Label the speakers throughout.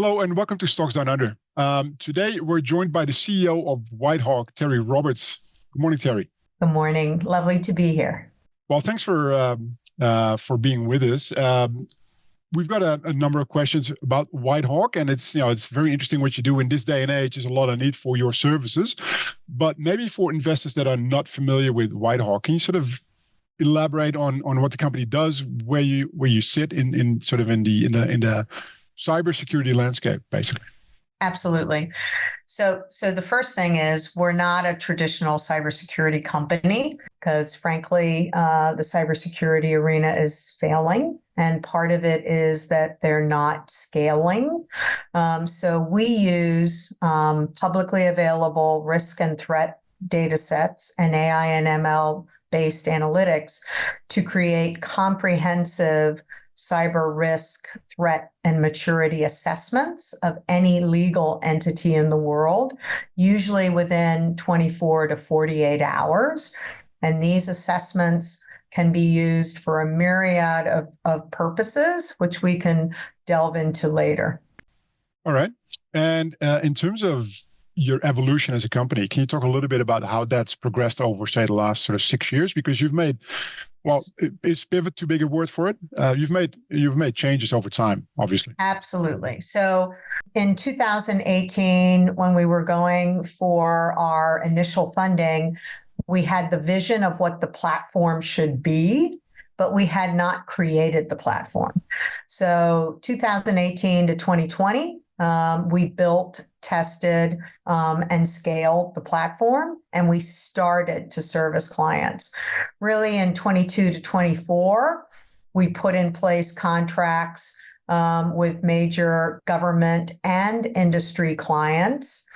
Speaker 1: Hello and welcome to Stocks Down Under. Today we're joined by the CEO of WhiteHawk, Terry Roberts. Good morning, Terry.
Speaker 2: Good morning. Lovely to be here.
Speaker 1: Well, thanks for being with us. We've got a number of questions about WhiteHawk, and it's very interesting what you do in this day and age. There's a lot of need for your services, but maybe for investors that are not familiar with WhiteHawk, can you sort of elaborate on what the company does, where you sit in the cybersecurity landscape, basically?
Speaker 2: Absolutely. So the first thing is we're not a traditional cybersecurity company because, frankly, the cybersecurity arena is failing. And part of it is that they're not scaling. So we use publicly available risk and threat data sets and AI and ML based analytics to create comprehensive cyber risk, threat, and maturity assessments of any legal entity in the world, usually within 24 to 48 hours. And these assessments can be used for a myriad of purposes, which we can delve into later. All
Speaker 1: right. And in terms of your evolution as a company, can you talk a little bit about how that's progressed over, say, the last sort of 6 years? Because you've made, well, is pivot too big a word for it? You've made changes over time, obviously.
Speaker 2: Absolutely. So in 2018, when we were going for our initial funding, we had the vision of what the platform should be, but we had not created the platform. So 2018 to 2020, we built, tested, and scaled the platform, and we started to service clients. Really, in 22 to 24, we put in place contracts with major government and industry clients,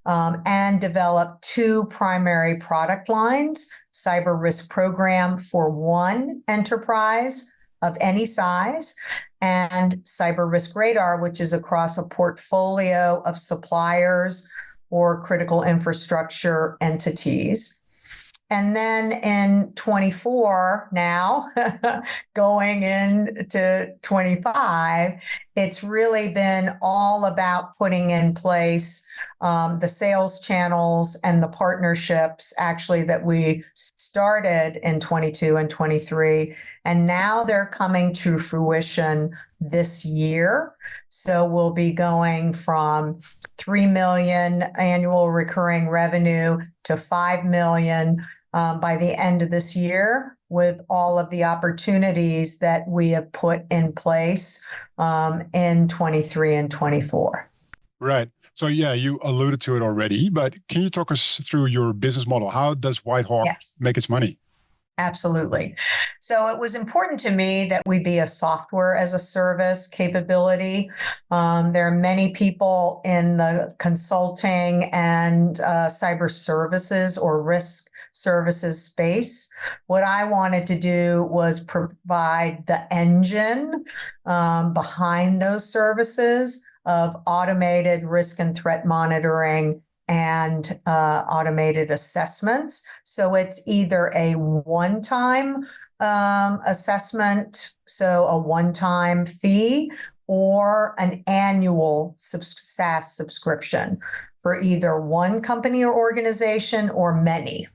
Speaker 2: and developed two primary product lines: cyber risk program for one enterprise of any size, and cyber risk radar, which is across a portfolio of suppliers or critical infrastructure entities. And then in 24, now going into 25, it's really been all about putting in place the sales channels and the partnerships actually that we started in 22 and 23. And now they're coming to fruition this year. So we'll be going from 3 million annual recurring revenue to 5 million by the end of this year, with all of the opportunities that we have put in place in 23 and 24.
Speaker 1: Right. So yeah, you alluded to it already, but can you talk us through your business model? How does WhiteHawk make its money?
Speaker 2: Absolutely. So it was important to me that we be a software as a service capability. There are many people in the consulting and cyber services or risk services space. What I wanted to do was provide the engine behind those services of automated risk and threat monitoring and automated assessments. So it's either a one-time assessment, so a one-time fee, or an annual SaaS subscription for either one company or organization or many.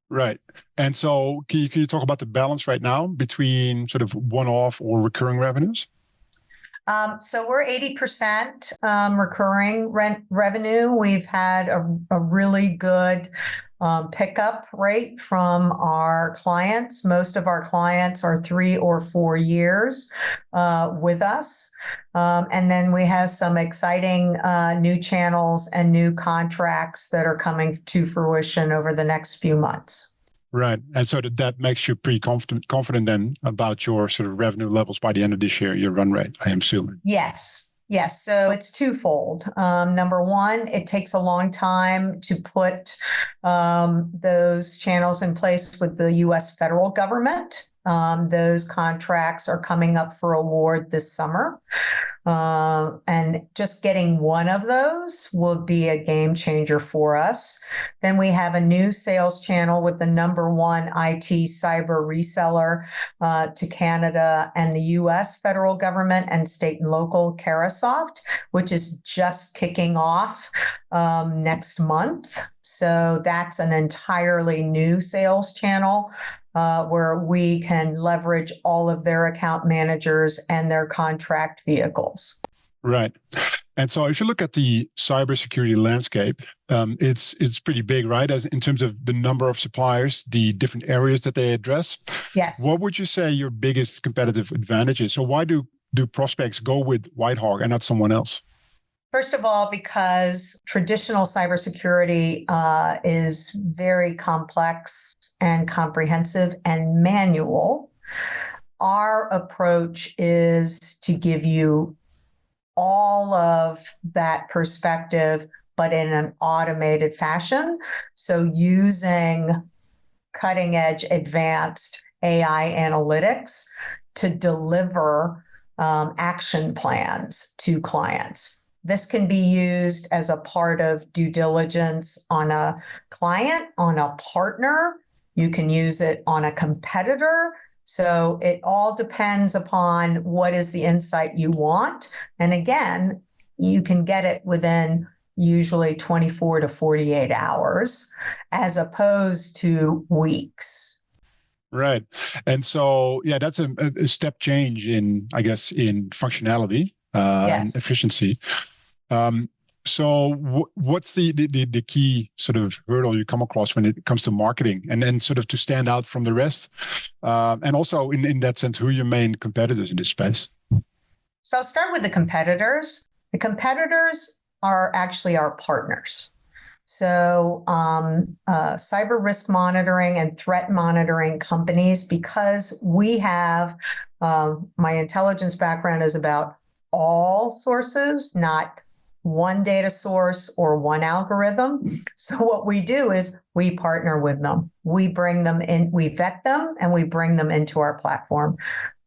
Speaker 1: Right. And so can you talk about the balance right now between sort of one-off or recurring revenues?
Speaker 2: So we're 80% recurring revenue. We've had a really good pickup rate from our clients. Most of our clients are 3 or 4 years with us. And then we have some exciting new channels and new contracts that are coming to fruition over the next few months.
Speaker 1: Right. And so that makes you pretty confident then about your sort of revenue levels by the end of this year, your run rate, I am assuming.
Speaker 2: Yes. Yes. So it's twofold. Number one, it takes a long time to put those channels in place with the U.S. federal government. Those contracts are coming up for award this summer. And just getting one of those will be a game changer for us. Then we have a new sales channel with the number one IT cyber reseller to Canada and the US federal government and state and local, Carasoft, which is just kicking off next month. So that's an entirely new sales channel where we can leverage all of their account managers and their contract vehicles.
Speaker 1: Right. And so if you look at the cybersecurity landscape, it's pretty big, right? As in terms of the number of suppliers, the different areas that they address.
Speaker 2: Yes.
Speaker 1: What would you say your biggest competitive advantage is? So why do prospects go with WhiteHawk and not someone else?
Speaker 2: First of all, because traditional cybersecurity is very complex and comprehensive and manual. Our approach is to give you all of that perspective, but in an automated fashion. So using cutting edge advanced AI analytics to deliver action plans to clients. This can be used as a part of due diligence on a client, on a partner. You can use it on a competitor. So it all depends upon what is the insight you want. And again, you can get it within usually 24 to 48 hours, as opposed to weeks.
Speaker 1: Right. And so, yeah, that's a step change in, I guess, in functionality and efficiency. So what's the key sort of hurdle you come across when it comes to marketing and then sort of to stand out from the rest? And also in that sense, who are your main competitors in this space?
Speaker 2: So I'll start with the competitors. The competitors are actually our partners. So cyber risk monitoring and threat monitoring companies, because we have, my intelligence background is about all sources, not one data source or one algorithm. So what we do is we partner with them. We bring them in, we vet them, and we bring them into our platform.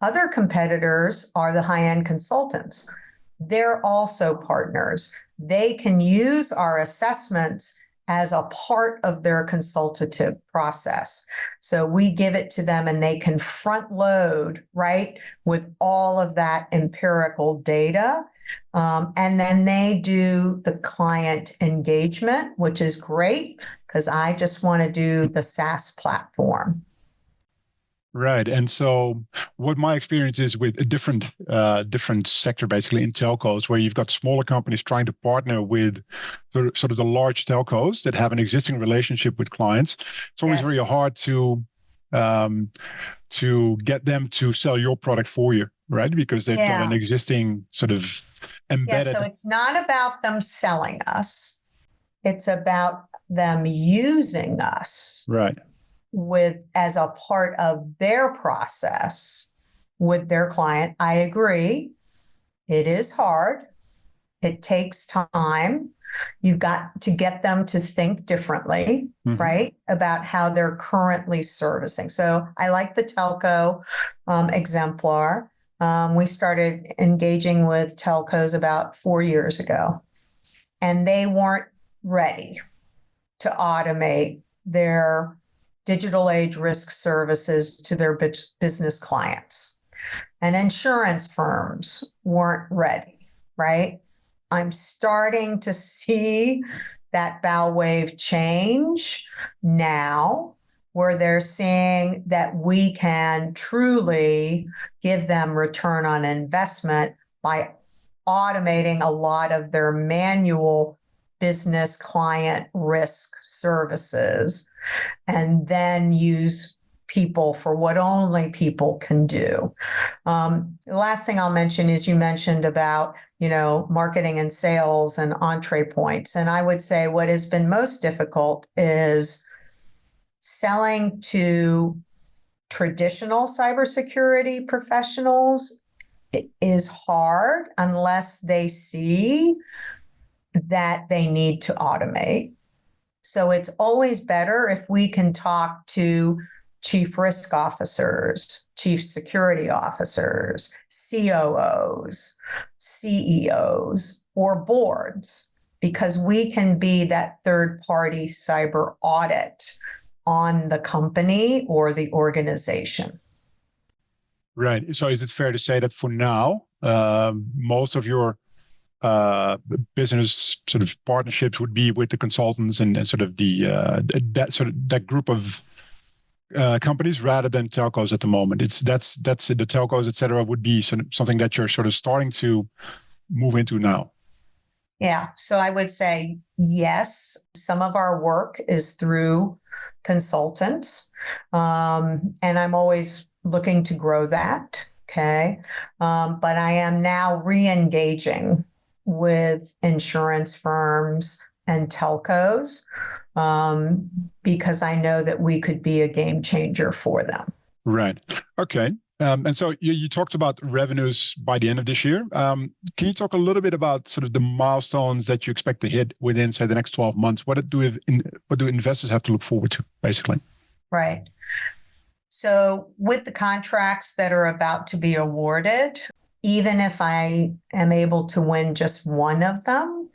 Speaker 2: Other competitors are the high-end consultants. They're also partners. They can use our assessments as a part of their consultative process. So we give it to them and they can front load, right, with all of that empirical data. And then they do the client engagement, which is great because I just want to do the SaaS platform.
Speaker 1: Right. And so what my experience is with a different sector, basically in telcos, where you've got smaller companies trying to partner with sort of the large telcos that have an existing relationship with clients. It's always very hard to get them to sell your product for you, right? Because they've got an existing sort of embedded.
Speaker 2: Yeah, so it's not about them selling us. It's about them using us.
Speaker 1: Right.
Speaker 2: As a part of their process with their client. I agree. It is hard. It takes time. You've got to get them to think differently, right, about how they're currently servicing. So I like the telco exemplar. We started engaging with telcos about 4 years ago, and they weren't ready to automate their digital age risk services to their business clients. And insurance firms weren't ready, right? I'm starting to see that bow wave change now, where they're seeing that we can truly give them return on investment by automating a lot of their manual business client risk services, and then use people for what only people can do. The last thing I'll mention is you mentioned about, marketing and sales and entree points. And I would say what has been most difficult is selling to traditional cybersecurity professionals. It is hard unless they see that they need to automate. So it's always better if we can talk to chief risk officers, chief security officers, COOs, CEOs, or boards, because we can be that third-party cyber audit on the company or the organization.
Speaker 1: Right. So is it fair to say that for now, most of your business sort of partnerships would be with the consultants and sort of that group of companies rather than telcos at the moment? That's the telcos, et cetera, would be something that you're sort of starting to move into now.
Speaker 2: Yeah. So I would say yes. Some of our work is through consultants, and I'm always looking to grow that. Okay. But I am now re-engaging with insurance firms and telcos because I know that we could be a game changer for them.
Speaker 1: Right. Okay. And so you talked about revenues by the end of this year. Can you talk a little bit about sort of the milestones that you expect to hit within, say, the next 12 months? What do investors have to look forward to, basically?
Speaker 2: Right. So with the contracts that are about to be awarded, even if I am able to win just one of them,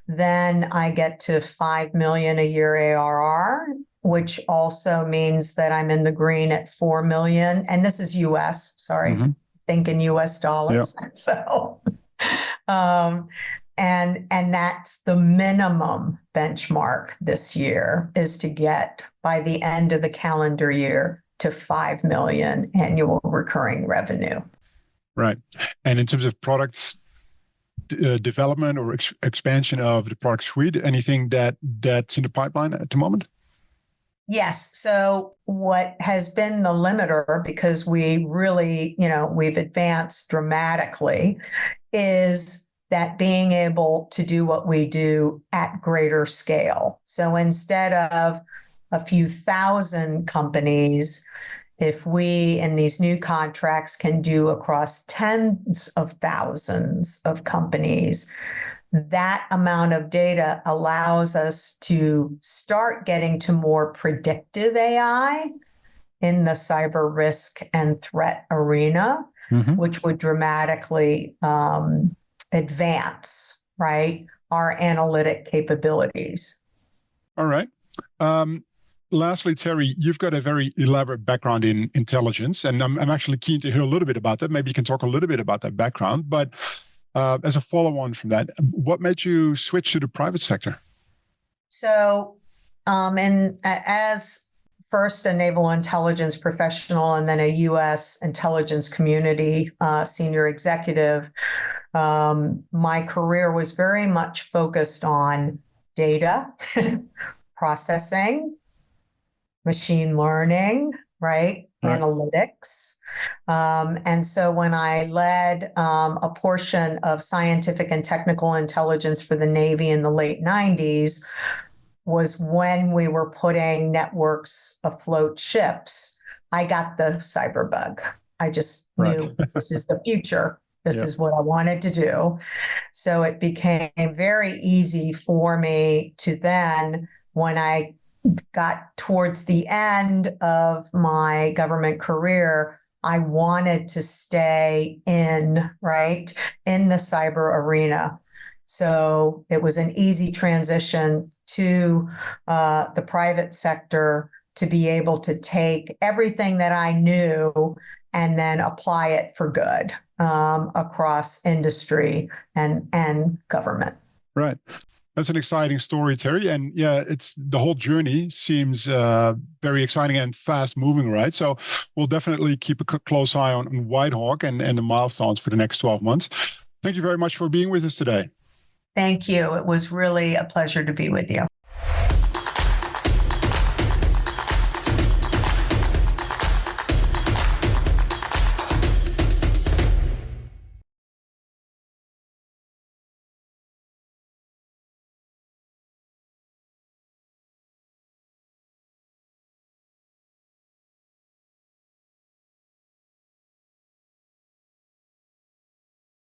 Speaker 2: then I get to $5 million a year ARR, which also means that I'm in the green at $4 million. And this is US, sorry, think in US dollars. Yep. So, and that's the minimum benchmark this year, is to get by the end of the calendar year to 5 million annual recurring revenue.
Speaker 1: Right. And in terms of products development or expansion of the product suite, anything that's in the pipeline at the moment?
Speaker 2: Yes. So what has been the limiter, because we really, we've advanced dramatically, is that being able to do what we do at greater scale. So instead of a few thousand companies, if we in these new contracts can do across tens of thousands of companies, that amount of data allows us to start getting to more predictive AI in the cyber risk and threat arena, which would dramatically advance, right, our analytic capabilities.
Speaker 1: All right. Lastly, Terry, you've got a very elaborate background in intelligence, and I'm actually keen to hear a little bit about that. Maybe you can talk a little bit about that background. But as a follow-on from that, what made you switch to the private sector?
Speaker 2: So, as first a naval intelligence professional and then a U.S. intelligence community senior executive, my career was very much focused on data, processing, machine learning, right? Analytics. And so when I led a portion of scientific and technical intelligence for the Navy in the late 90s, was when we were putting networks afloat ships, I got the cyber bug. I just knew this is the future. This is what I wanted to do. So it became very easy for me to then, when I got towards the end of my government career, I wanted to stay in the cyber arena. So it was an easy transition to the private sector to be able to take everything that I knew and then apply it for good across industry and government.
Speaker 1: Right. That's an exciting story, Terry. And yeah, the whole journey seems very exciting and fast moving, right? So we'll definitely keep a close eye on WhiteHawk and the milestones for the next 12 months. Thank you very much for being with us today.
Speaker 2: Thank you. It was really a pleasure to be with you.